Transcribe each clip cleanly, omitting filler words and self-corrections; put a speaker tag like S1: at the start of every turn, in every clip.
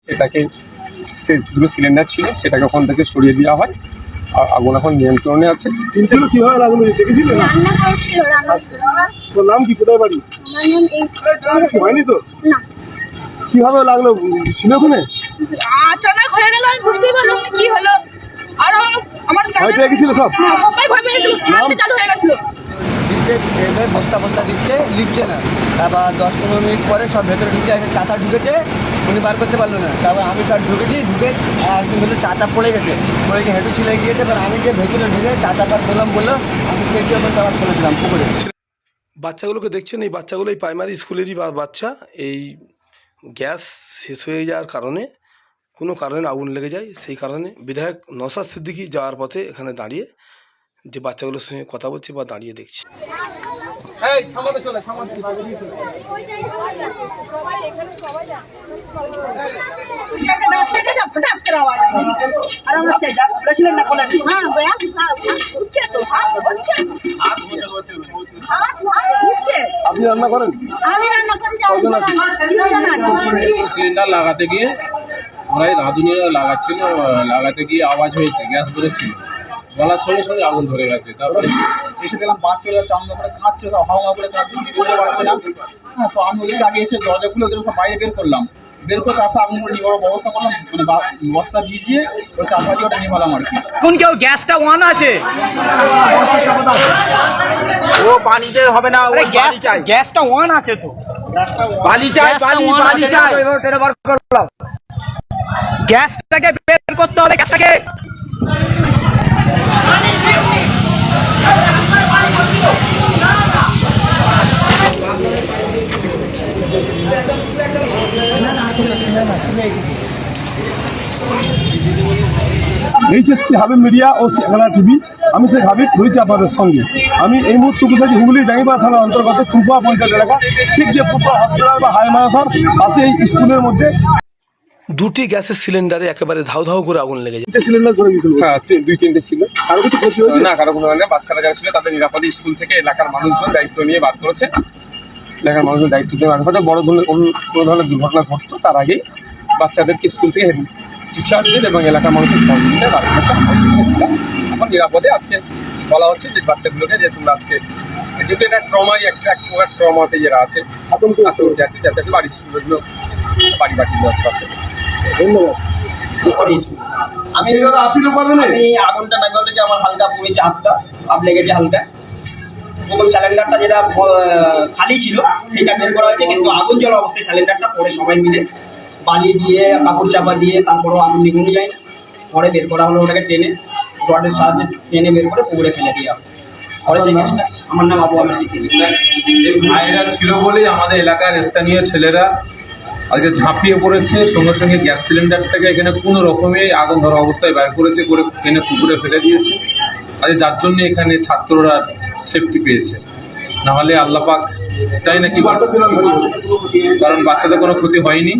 S1: সেটাকে সে দুটো সিলিন্ডার ছিল সেটাকে ওখান থেকে সরিয়ে দেওয়া হয় আর আগুন এখন নিয়ন্ত্রণে আছে।
S2: কিন্তু কিভাবে লাগলো দেখেছিলেন?
S3: রান্না করছিল, রান্না
S2: তোর নাম কি, কোথায় বাড়ি?
S3: আমার নাম
S2: হয়নি তো?
S3: না,
S2: কিভাবে লাগলো ছিল ওখানে?
S3: আচানক হয়ে গেল, আমি বুঝতেই পারলাম না কি হলো। আর আমার
S2: ভয় পেয়ে গেছিল সব?
S3: সবাই ভয় পেয়ে গেছিল, কারেন্ট চালু হয়ে গেছিল।
S4: দিচ্ছে বস্তা বস্তা দিচ্ছে, লিখছে না। তারপর 10-15 মিনিট পরে সব ভেতরে ঢুকে একটা চাচা ঢুকেছে, উনি বার করতে পারলো না। তারপর আমি সব ঢুকেছি, ঢুকে একদিন হলো চাচা পড়ে গেছে, পড়ে গিয়ে হেঁটু ছিলে গিয়েছে। এবার আমি যে ভেতরে ঢুকে চাচা পার করলাম বললো, আমি খেতে ওপর আবার চলে দিলাম পুকুরে।
S5: বাচ্চাগুলোকে দেখছেন, এই বাচ্চাগুলো এই প্রাইমারি স্কুলেরই বাচ্চা। এই গ্যাস শেষ হয়ে যাওয়ার কারণে কোনো কারণে আগুন লেগে যায়, সেই কারণে বিধায়ক নওশাদ সিদ্দিকী যাওয়ার পথে এখানে দাঁড়িয়ে যে বাচ্চাগুলোর সঙ্গে কথা বলছে বা দাঁড়িয়ে দেখছে।
S2: আপনি রান্না করেন?
S3: আমি রান্না করি,
S6: সিলিন্ডার লাগাতে গিয়ে আমরা রাঁধুনিরা লাগাতে গিয়ে আওয়াজ হয়েছে, গ্যাস বেরোচ্ছিল, বলার সঙ্গে সঙ্গে আগুন ধরে গেছে। তারপরে
S7: এসে দেখলাম বাচ্চারা চামড়া করে কাঁদছে, সব হাওয়া করে কাঁদছে, কি বলতে পারছে না। হ্যাঁ, তো আমি ওদিকে আগে এসে দরজা খুলে ওদের সব বাইরে বের করলাম। বের করে তারপর আগুন নিভানোর ব্যবস্থা করলাম, মানে বস্তা ভিজিয়ে ওই চাপা দিয়ে ওটা নিভালাম আর কি।
S8: এখন কেউ গ্যাসটা অন আছে?
S7: ও পানিতে হবে না,
S8: গ্যাসটা অন আছে তো?
S7: বালি চাই, বালি চাই।
S8: গ্যাসটাকে বের করতে হবে, গ্যাসটাকে।
S2: এইচএসসি হাবিব মিডিয়া ও শেখানা টিভি, আমি শেখ হাবিব রয়েছি আপনাদের সঙ্গে। আমি এই মুহূর্তে উপস্থিত হুগলি জাঙ্গিপাড়া থানার অন্তর্গত ফুলপুয়া পঞ্চায়েত এলাকা, ঠিক যে ফুলপুয়া হসপিটাল বা হাই মাদ্রাসার পাশে এই স্কুলের মধ্যে
S5: দুটি গ্যাসের সিলিন্ডারে একেবারে ধাউ ধাউ করে আগুন লেগে যায়।
S2: সিলিন্ডার ধরে গেছিল।
S1: হ্যাঁ, 2-3টে ছিল।
S2: কারো কিছু ক্ষতি হয়েছে
S1: না, কারো কোনো কারণে বাচ্চারা যারা ছিল তাদের নিরাপদে স্কুল থেকে এলাকার মানুষজন দায়িত্ব নিয়ে বার করেছে। এলাকার মানুষজন দায়িত্ব দিয়ে বার করেছে। বড় ধরনের কোনো ধরনের দুর্ঘটনা ঘটতো তার আগেই বাচ্চাদেরকে স্কুল থেকে টিচারদের এবং এলাকার মানুষের সহযোগিতায় বার করেছে। এখন নিরাপদে আজকে বলা হচ্ছে যে বাচ্চাগুলোকে যে তোমরা আজকে, যেহেতু এটা ট্রমাই একটা ট্রমাতে যারা আছে আতঙ্কে আছে, যাতে বাড়ির স্কুলগুলো বাড়ি দেওয়া হচ্ছে।
S2: ধন্যবাদ।
S7: আমি আগুনটা নাগাল থেকে আমার হালকা পড়েছে, হাতটা আপ লেগেছে হালকা। প্রথম সিলিন্ডারটা যেটা খালি ছিল সেটা বের করা হয়েছে, কিন্তু আগুন জ্বলা অবস্থায় সিলিন্ডারটা পরে সবাই মিলে বালি দিয়ে কাপড় চাপা দিয়ে তারপরেও আগুন নিগুনো যায় না। পরে বের করা হলো, ওটাকে টেনে রডের সাহায্যে টেনে বের করে পুকুরে ফেলে দিয়ে আসে। পরে সেই গ্যাসটা, আমার নাম আবু আমি শিখিনি।
S6: এই ভাইরা ছিল বলেই আমাদের এলাকার স্থানীয় ছেলেরা আজকে ঝাঁপিয়ে পড়েছে, সঙ্গে সঙ্গে গ্যাস সিলিন্ডারটাকে এখানে কোনো রকমে আগুন ধরা অবস্থায় বের করেছে, করে টেনে পুকুরে ফেলে দিয়েছে। আজ যার জন্য এখানে ছাত্ররা সেফটি পেয়েছে, নাহলে আল্লাহ পাক তাই নাকি, কারণ বাচ্চাদের কোনো ক্ষতি হয়নি।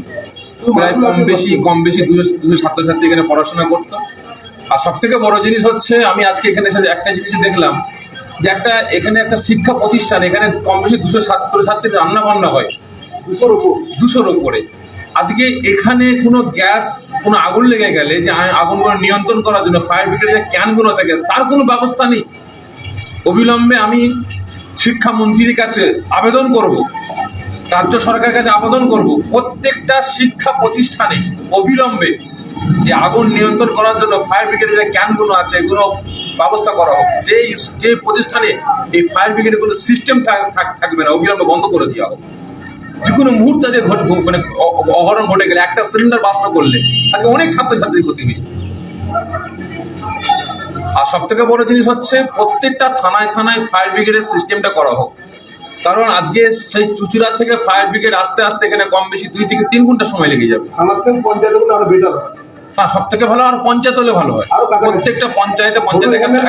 S6: প্রায় কম বেশি 200 ছাত্রছাত্রী এখানে পড়াশোনা করতো। আর সব থেকে বড় জিনিস হচ্ছে, আমি আজকে এখানে একটা জিনিস দেখলাম যে এখানে একটা শিক্ষা প্রতিষ্ঠান, এখানে কম বেশি 200 ছাত্রছাত্রীর রান্না বান্না হয়, 200-র উপরে। আজকে এখানে কোনো গ্যাস, কোনো আগুন লেগে গেলে যে আগুনগুলো নিয়ন্ত্রণ করার জন্য ফায়ার ব্রিগেডের যে ক্যানগুলো থাকে তার কোনো ব্যবস্থা নেই। অবিলম্বে আমি শিক্ষামন্ত্রীর কাছে আবেদন করব, রাজ্য সরকারের কাছে আবেদন করব, প্রত্যেকটা শিক্ষা প্রতিষ্ঠানে অবিলম্বে যে আগুন নিয়ন্ত্রণ করার জন্য ফায়ার ব্রিগেডের যে ক্যানগুলো আছে এগুলো ব্যবস্থা করা হোক। যে প্রতিষ্ঠানে এই ফায়ার ব্রিগেডের কোনো সিস্টেম থাকবে না, অবিলম্বে বন্ধ করে দেওয়া হোক। যে কোনো মুহূর্তে যে মানে অঘটন ঘটে গেলে, একটা সিলিন্ডার বাস্ট করলে আজকে অনেক ছাত্রছাত্রীর ক্ষতি হয়ে। আর সব থেকে বড় জিনিস হচ্ছে, প্রত্যেকটা থানায় ফায়ার ব্রিগেডের সিস্টেমটা করা হোক। কারণ আজকে সেই চুচুড়া থেকে ফায়ার ব্রিগেড আসতে এখানে কম বেশি 2 থেকে 3 ঘন্টা সময় লেগে যাবে। হ্যাঁ, সব থেকে ভালো আর পঞ্চায়েত হলে ভালো হয়। প্রত্যেকটা পঞ্চায়েতে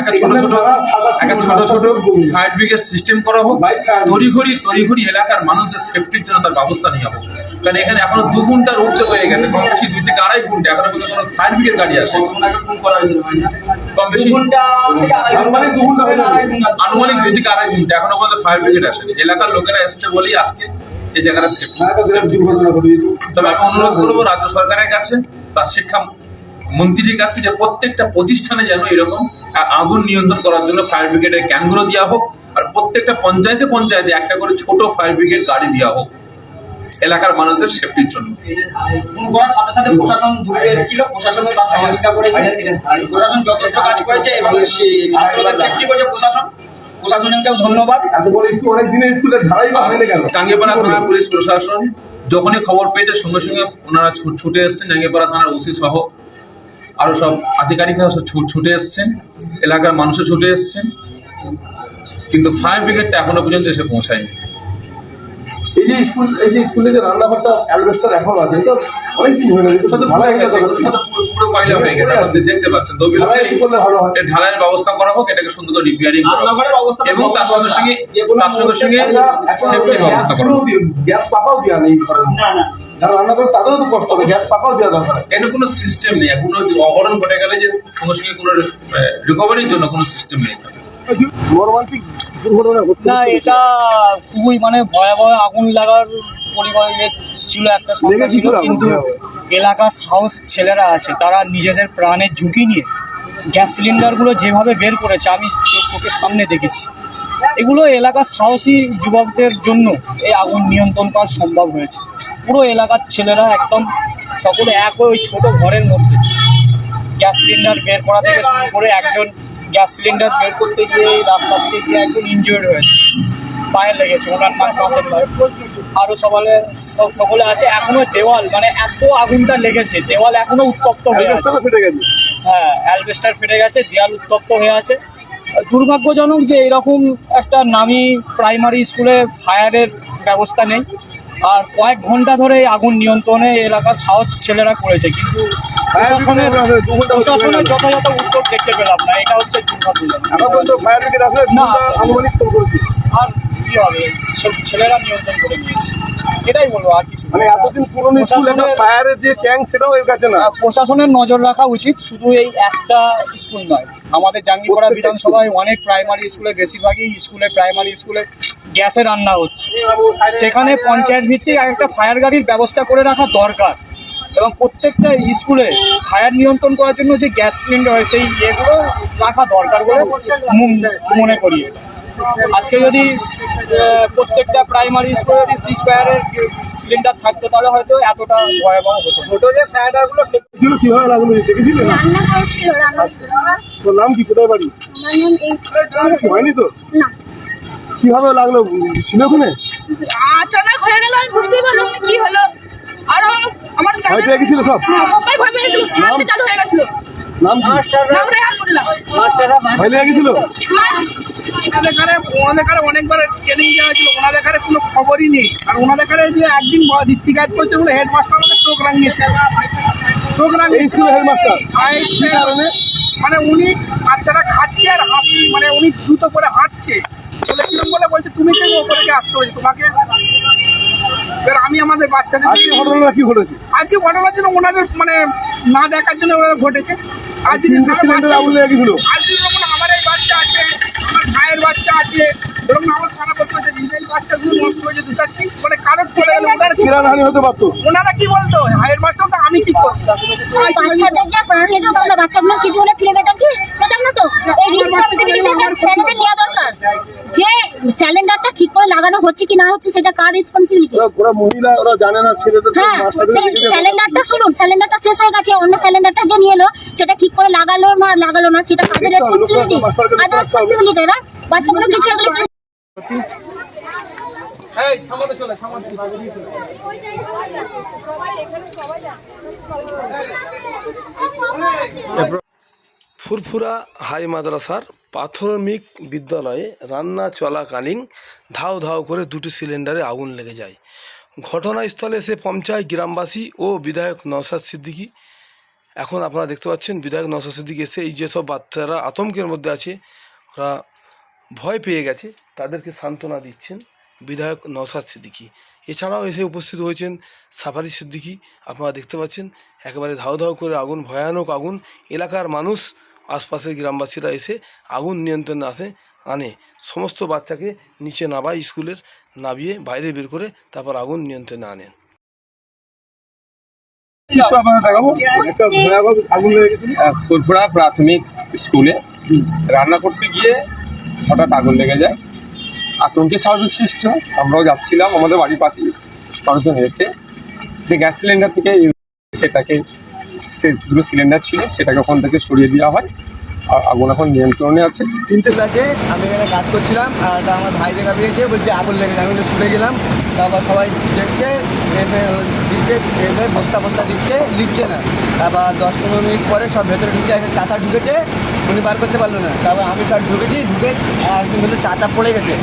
S6: একটা ছোট ছোট ফায়ার ব্রিগেড সিস্টেম করা হোক। তড়িঘড়ি এলাকার মানুষদের সেফটির জন্য তার ব্যবস্থা নেওয়া হোক। কারণ এখানে এখনো 2 ঘন্টার উঠতে হয়ে গেছে, কম বেশি 2 থেকে আড়াই ঘন্টা, এখনো পর্যন্ত ফায়ার ব্রিগেড গাড়ি আসে। কম বেশি
S2: আনুমানিক 2 ঘন্টা হয়ে যাবে।
S6: আনুমানিক 2 থেকে 2.5 ঘন্টা এখনো পর্যন্ত ফায়ার ব্রিগেড আসেনি। এলাকার লোকেরা এসছে বলেই আজকে এই জায়গাটা সেফ।
S2: দুর্ঘটনা ঘটে যেত।
S6: তবে আমি অনুরোধ করবো রাজ্য সরকারের কাছে বা শিক্ষা মন্ত্রীর কাছে যে প্রত্যেকটা প্রতিষ্ঠানে যেন এরকম আগুন নিয়ন্ত্রণ করার জন্য ফায়ার ব্রিগেডের ক্যানগুলো দেওয়া হোক, আর প্রত্যেকটা পঞ্চায়েতে পঞ্চায়েতে একটা করে ছোট ফায়ার ব্রিগেড গাড়ি দেওয়া হোক এলাকার মানুষদের সেফটির জন্য।
S7: ফোন করার সাথে সাথে প্রশাসন দ্রুত এসেছিল, প্রশাসনও তার সহযোগিতা করেছে। প্রশাসন যথেষ্ট কাজ করেছে এবং ছাত্রদের সেফটি করেছে প্রশাসনকেও ধন্যবাদ।
S2: এত বড় স্কুল, অনেক দিনে স্কুলে ধারাই বা হয়নি কেন?
S6: টাঙ্গিপাড়া থানার পুলিশ প্রশাসন যখনই খবর পেয়েছে সঙ্গে সঙ্গে ওনারা ছুটে এসছেন। টাঙ্গিপাড়া থানার ওসি সহ আরো সব আধিকারিকরা ছুটে এসছেন, এলাকার মানুষও ছুটে এসছেন, কিন্তু ফায়ার ব্রিগেডটা এখনো পর্যন্ত এসে পৌঁছায়নি।
S2: এই যে স্কুলে যে রান্নাঘরটা অ্যালবেস্টার এখন আছে, তো অনেক দিন হয়ে গেছে,
S6: শুধু
S2: ঢালাই হয়ে গেছে।
S6: পুরো কয়লা হয়ে গেছে, আপনি দেখতে পাচ্ছেন।
S2: ঢালাই করলে ভালো হয়।
S6: এর ঢালাইয়ের ব্যবস্থা করা হোক, এটাকে সুন্দর করে রিপেয়ারিং করা হোক
S7: রান্নাঘরের অবস্থা
S6: এবং তার সঙ্গে সঙ্গে সেফটির ব্যবস্থা করা হোক।
S2: গ্যাস পাকাও দেওয়া নেই ঘরের মধ্যে।
S7: না না
S2: যারা রান্না করে তাদেরও তো কষ্ট হবে, গ্যাস পাকাও দেওয়া দরকার।
S6: এর কোনো সিস্টেম নেই, কোনো অঘটন ঘটে গেলে যে সঙ্গে সঙ্গে কোনো রিকভারির জন্য কোনো সিস্টেম নেই।
S2: মর্মান্তিক দুর্ঘটনা ঘটছে।
S8: না, এটা খুবই মানে ভয়াবহ আগুন লাগার পরিমাণে ছিল, একটা সংখ্যা ছিল, কিন্তু এলাকার সাহস ছেলেরা আছে, তারা নিজেদের প্রাণের ঝুঁকি নিয়ে গ্যাস সিলিন্ডারগুলো যেভাবে বের করেছে আমি চোখের সামনে দেখেছি। এগুলো এলাকার সাহসী যুবকদের জন্য এই আগুন নিয়ন্ত্রণ করা সম্ভব হয়েছে। পুরো এলাকার ছেলেরা একদম সকলে এক ওই ছোট ঘরের মধ্যে গ্যাস সিলিন্ডার বের করা থেকে শুরু করে একজন গ্যাস সিলিন্ডার বের করতে গিয়ে এই রাস্তা থেকে গিয়ে একজন ইনজিওর্ড হয়েছে, পায়ে লেগেছে, ওনার পাশের পায়ে। আরও সকলে আছে। এখনো দেওয়াল মানে এত আগুনটা লেগেছে, দেওয়াল এখনো উত্তপ্ত হয়ে আছে।
S2: ফেটে গেছে।
S8: হ্যাঁ, অ্যালবেস্টার ফেটে গেছে, দেওয়াল উত্তপ্ত হয়ে আছে। দুর্ভাগ্যজনক যে এরকম একটা নামি প্রাইমারি স্কুলে ফায়ারের ব্যবস্থা নেই, আর কয়েক ঘন্টা ধরে এই আগুন নিয়ন্ত্রণে এলাকার সাহস ছেলেরা করেছে, কিন্তু প্রশাসনের যথাযথ উদ্যোগ দেখতে পেলাম না। এটা হচ্ছে দুর্ভাগ্যজনক।
S2: এখন পর্যন্ত ফায়ার ব্রিগেড আসলে
S8: না, আসে।
S2: আনুমানিক ফোন করেছি।
S8: আর কি হবে, ছেলেরা নিয়ন্ত্রণ করে নিয়েছে, এটাই বলবো, আর কিছু
S2: মানে এতদিন পুরনো স্কুল, একটা
S8: প্রশাসনের-
S2: ফায়ারের যে ট্যাঙ্ক সেটাও এর কাছে না।
S8: প্রশাসনের নজর রাখা উচিত। শুধু এই একটা স্কুল নয়, আমাদের জাঙ্গিপাড়া বিধানসভায় অনেক প্রাইমারি স্কুলে, বেশিরভাগই স্কুলে প্রাইমারি স্কুলে গ্যাসে রান্না হচ্ছে। সেখানে পঞ্চায়েত ভিত্তিক একটা ফায়ার গাড়ির ব্যবস্থা করে রাখা দরকার, এবং প্রত্যেকটা স্কুলে ফায়ার নিয়ন্ত্রণ করার জন্য যে গ্যাস সিলিন্ডার হয় সেই ইয়েগুলো রাখা দরকার বলে মনে করি। আজকে যদি প্রত্যেকটা প্রাইমারি স্কুলে যদি সিজ ফায়ারের সিলিন্ডার থাকতো তাহলে হয়তো এতটা ভয়াবহ হতো।
S2: ছিল কিভাবে লাগলো দেখেছিলেন?
S9: রান্না করছিল রান্না
S2: তোর নাম কি, কোথায় বাড়ি?
S9: আমার নাম এই
S2: হয়নি তো?
S9: না
S2: কিভাবে লাগলো ছিল ওখানে?
S3: আচানক হয়ে গেল, আমি বুঝতেই পারলাম না কি হলো। আর আমার
S2: ভয় পেয়ে গেছিল সব?
S3: সবাই ভয় পেয়ে গেছিল, মারতে চালু হয়ে গেছিল।
S2: নাম কি?
S3: নাম রেহান মোল্লা।
S2: ভয় লেগে গেছিল?
S10: ওনাদের কারে অনেকবার ট্রেনিং দেওয়া হয়েছিল, ওনাদের কারে কোনো খবরই নেই। আর ওনাদের কারে যে একদিন শিকায়ত করছে বলে হেডমাস্টার আমাদের চোখ রাঙিয়েছে।
S2: এই স্কুলের হেডমাস্টার?
S10: এই কারণে মানে উনি বাচ্চারা খাচ্ছে আর মানে উনি দ্রুত করে হাঁটছে বলেছিলাম বলে বলছে তুমি কেউ ওপরে গিয়ে আসতে হয়েছে তোমাকে। এবার আমি আমাদের বাচ্চাদের
S2: আজকে ঘটনাটা কি ঘটেছে?
S10: আজকে ঘটনার জন্য ওনাদের মানে না দেখার জন্য ওনাদের ঘটেছে। আজ যদি
S2: সিলিন্ডারে আগুন লেগে গেছিল?
S10: আজ যেমন আমার এই বাচ্চা আছে, আমার ভাইয়ের বাচ্চা আছে, এরকম আমার খারাপ করতে হচ্ছে, নিজের বাচ্চাগুলো নষ্ট হয়েছে দু চারটি, মানে কারোর চলে গেল।
S2: প্রাণহানি হতে পারতো।
S10: ওনারা কি বলতো হাইয়ের মাস্টার, আমি কি করবো?
S9: বাচ্চাদের যা প্রাণ হেঁটে আমরা বাচ্চাগুলো কিছু হলে ফিরে পেতাম কি পেতাম না তো। এই রেসপন্সিবিলিটিটা স্যারেদের নেওয়া দরকার যে সিলিন্ডারটা ঠিক করে লাগানো হচ্ছে কি না হচ্ছে, সেটা কার রেসপন্সিবিলিটি?
S2: ওরা মহিলা, ওরা জানে না ছেলেদের।
S9: হ্যাঁ, সিলিন্ডারটা শুনুন, সিলিন্ডারটা শেষ হয়ে গেছে, অন্য সিলিন্ডারটা যে নিয়ে এলো সেটা ঠিক করে লাগালো না সেটা কাদের রেসপন্সিবিলিটি? কাদের রেসপন্সিবিলিটি? না বাচ্চাগুলো কিছু এগুলো কি
S5: ফুরফুরা হাই মাদ্রাসার প্রাথমিক বিদ্যালয়ে রান্না চলাকালীন ধাও ধাও করে দুটি সিলিন্ডারে আগুন লেগে যায়। ঘটনাস্থলে এসে পৌঁছায় গ্রামবাসী ও বিধায়ক নওশাদ সিদ্দিকী। এখন আপনারা দেখতে পাচ্ছেন বিধায়ক নওশাদ সিদ্দিকী এসে এই যেসব বাচ্চারা আতঙ্কের মধ্যে আছে, ওরা ভয় পেয়ে গেছে, তাদেরকে সান্ত্বনা দিচ্ছেন বিধায়ক নওশাদ সিদ্দিকী। এছাড়াও এসে উপস্থিত হয়েছেন সাফারি সিদ্দিকী। আপনারা দেখতে পাচ্ছেন একেবারে ধাও ধাও করে আগুন, ভয়ানক আগুন। এলাকার মানুষ আশপাশের গ্রামবাসীরা এসে আগুন নিয়ন্ত্রণে আনে সমস্ত বাচ্চাকে নিচে নামায় স্কুলের নামিয়ে বাইরে বের করে তারপর আগুন নিয়ন্ত্রণে আনেন।
S1: ফুলফুড়া প্রাথমিক স্কুলে রান্না করতে গিয়ে হঠাৎ আগুন লেগে যায়। আতঙ্কে স্বাভাবিক সৃষ্টি হয়। আমরাও যাচ্ছিলাম, আমাদের বাড়ির পাশে মানুষজন এসে যে গ্যাস সিলিন্ডার থেকে সেটাকে সে দুটো সিলিন্ডার ছিল সেটাকে ওখান থেকে সরিয়ে দেওয়া হয়। আর আগুন এখন নিয়ন্ত্রণে আছে।
S4: 3টে ক্লাসে আমি এখানে কাজ করছিলাম, আর একটা আমার ভাই দেখা পেয়েছে, বলছে আগুন লেগেছে। আমি তো ছুটে গেলাম, তারপর সবাই দেখছে, দিচ্ছে, বস্তা দিচ্ছে, লিখছে না। তারপর 10-15 মিনিট পরে সব ভেতরে ঢুকে একটা চাচা ঢুকেছে, উনি বার করতে পারলো না। তারপর আমি সব ঢুকে একদিন বললো চাচা পড়ে গেছে,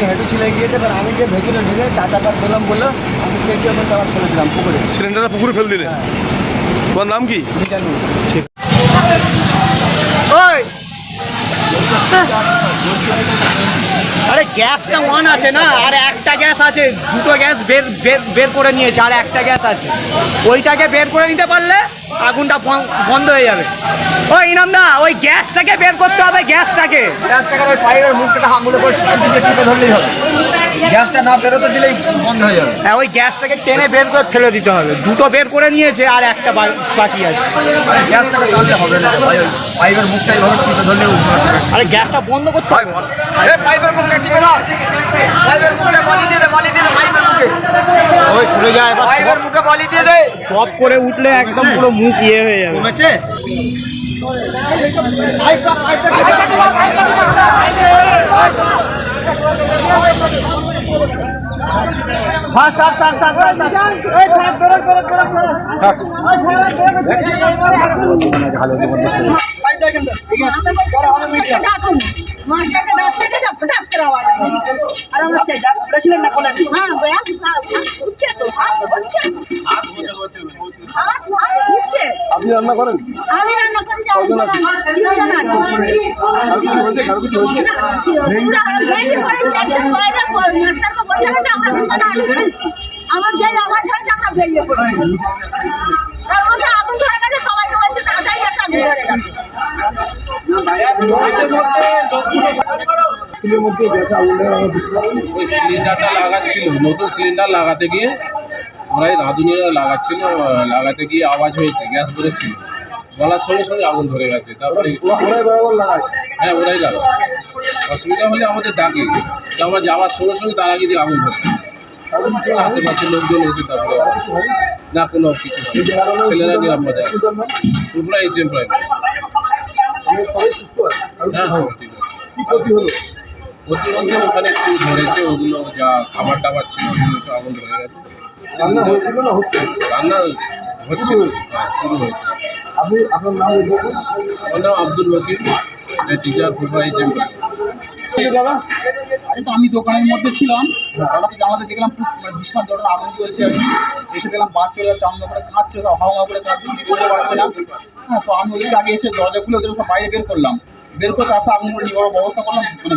S4: হেঁটু ছিলে গিয়েছে। এবার আমি যে ভেতরে ঢুকে চাচা বার করলাম, বললো আমি কেটে ওপর আবার ফেলে দিলাম পুকুরে।
S5: সিলিন্ডারটা পুকুরে ফেল দিলে? তোমার নাম কি?
S4: জানি
S8: আরে গ্যাসটা অন আছে না, আর একটা গ্যাস আছে, দুটো গ্যাস বের করে নিয়েছে, আর একটা গ্যাস আছে, ওইটাকে বের করে নিতে পারলে আগুনটা বন্ধ হয়ে যাবে। ওই ইনামদা, ওই গ্যাসটাকে বের করতে হবে, গ্যাসটাকে
S4: ওই পাইপের মুখটা আঙুলে করে টিপে ধরলেই হবে। গ্যাসটা না বেরোতে দিলেই বন্ধ হয়ে যাবে।
S8: হ্যাঁ, ওই গ্যাসটাকে টেনে বের করে ফেলে দিতে হবে। দুটো বের করে নিয়েছে, আর একটা বাকি আছে।
S4: গ্যাসটাকে টানলে হবে না, পাইপের মুখটা এইভাবে টিপে ধরলে।
S8: আরে গ্যাসটা বন্ধ করতে হবে।
S4: পাইপের মুখটা টিপে ধর, পাইপের মুখে বালি দিয়ে দে, পাইপের মুখে
S8: ওই ছুটে যায়,
S4: পাইপের মুখে বালি দিয়ে দে।
S8: টপ করে উঠলে একদম পুরো মুখ ইয়ে হয়ে যাবে।
S4: কমেছে?
S9: মশাকে দাঁত থেকে যা ফটাস করে আওয়াজ আর আমরা সে গ্যাস খুলেছিলেন না কোলে হ্যাঁ গ্যাস উঠছে তো হাত উঠছে।
S2: আপনি রান্না করেন?
S9: আমি রান্না করি, তিনজন আছে। মাস্টারকে বলতে হয়েছে আমরা দুজনে আলু ছিলছি, আমার যে আওয়াজ হয়েছে আমরা বেরিয়ে পড়েছি। তার মধ্যে আগুন ধরে গেছে, সবাইকে বলছে তাড়াতাড়ি এসে আগুন ধরে গেছে।
S6: ওই সিলিন্ডারটা লাগাচ্ছিল, নতুন সিলিন্ডার লাগাতে গিয়ে ওরাই রাঁধুনিরা লাগাতে গিয়ে আওয়াজ হয়েছে, গ্যাস বেরোচ্ছিল, বলার সঙ্গে সঙ্গে আগুন ধরে গেছে। তারপরে হ্যাঁ, ওরাই লাগায়। অসুবিধা হলে আমাদের ডাকে, আমরা যাওয়ার সঙ্গে সঙ্গে তার আগে দিয়ে আগুন ধরে গেছে। আশেপাশের লোকজন এসে তারপরে না কোনো কিছু, ছেলেরা নিরাপদে আছে। পুরো HM প্রাইমারি। হ্যাঁ, সবাই ঠিক আছে। প্রতিবন্ধী ওখানে একটু ধরেছে, ওগুলো যা খাবার টাবার ছিল ওগুলো একটু আগুন ধরে গেছে। রান্না হচ্ছিল, হ্যাঁ, শুরু হয়েছিল।
S2: আপনার নাম?
S6: আমার নাম আব্দুল ওয়াকিল, টিচার, পুরো HM প্রাইমারি।
S11: আরে তো আমি দোকানের মধ্যে ছিলাম, হঠাৎ আমাদের দেখলাম বিশাল ধরনের আগুন জ্বলছে। আর কি এসে দেখলাম বাস চলে যাচ্ছে, আমরা করে কাঁদছে, সব হাওয়া করে কাঁদছে, কিছু করতে পারছে না। হ্যাঁ, তো আমি ওদিকে আগে এসে দরজা খুলে ওদের সব বাইরে বের করলাম, বের করে তারপর আগুন নিভানোর ব্যবস্থা করলাম, মানে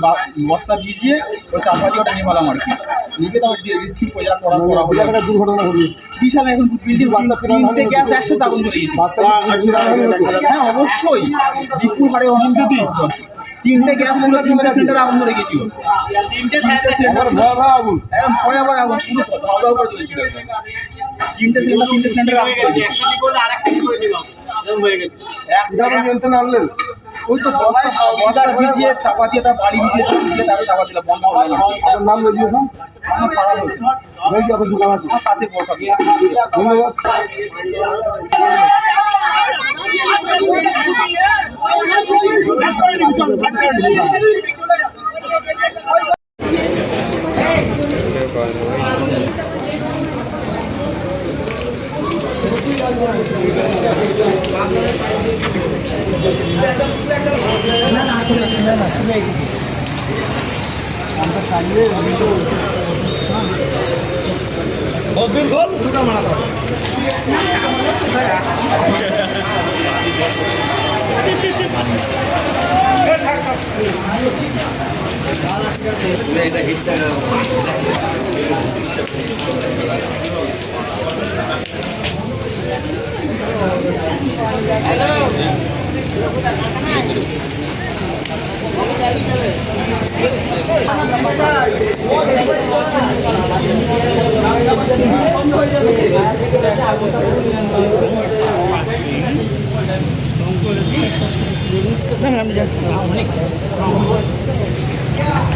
S11: বস্তা ভিজিয়ে ওই চাপা দিয়ে ওটা নিভালাম আর কি। নিভে তো রিস্কিউ করে যারা করা হলো।
S2: দুর্ঘটনা ঘটবে
S11: বিশাল এখন বিল্ডিং 3টে গ্যাস একসাথে আগুন ধরে গেছে। হ্যাঁ, অবশ্যই বিপুল হারে 3টে গ্যাস ছিল, 3টে সিলিন্ডার আগুন ধরে গেছিল। 3টে সিলিন্ডার ভয়াবহ আগুন, একদম ভয়াবহ আগুন, পুরো ধাও ধাও করে জ্বলছিল একদম। 3টে সিলিন্ডার আগুন ধরে গেছিল।
S2: একদম নিয়ন্ত্রণে আনলেন?
S11: ওই তো বস্তা ভিজিয়ে চাপা দিয়ে, তার বাড়ি ভিজিয়ে তারপরে চাপা দিলাম, বন্ধ করলাম।
S2: আপনার নাম রেজিয়েছেন?
S11: আমার ফারাদ হোসেন।
S2: কি আপনার দোকান আছে?
S11: আমার পাশে বড় থাকি।
S2: ধন্যবাদ।
S9: Hello.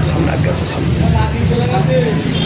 S5: সামনে আগে আসো, সামনে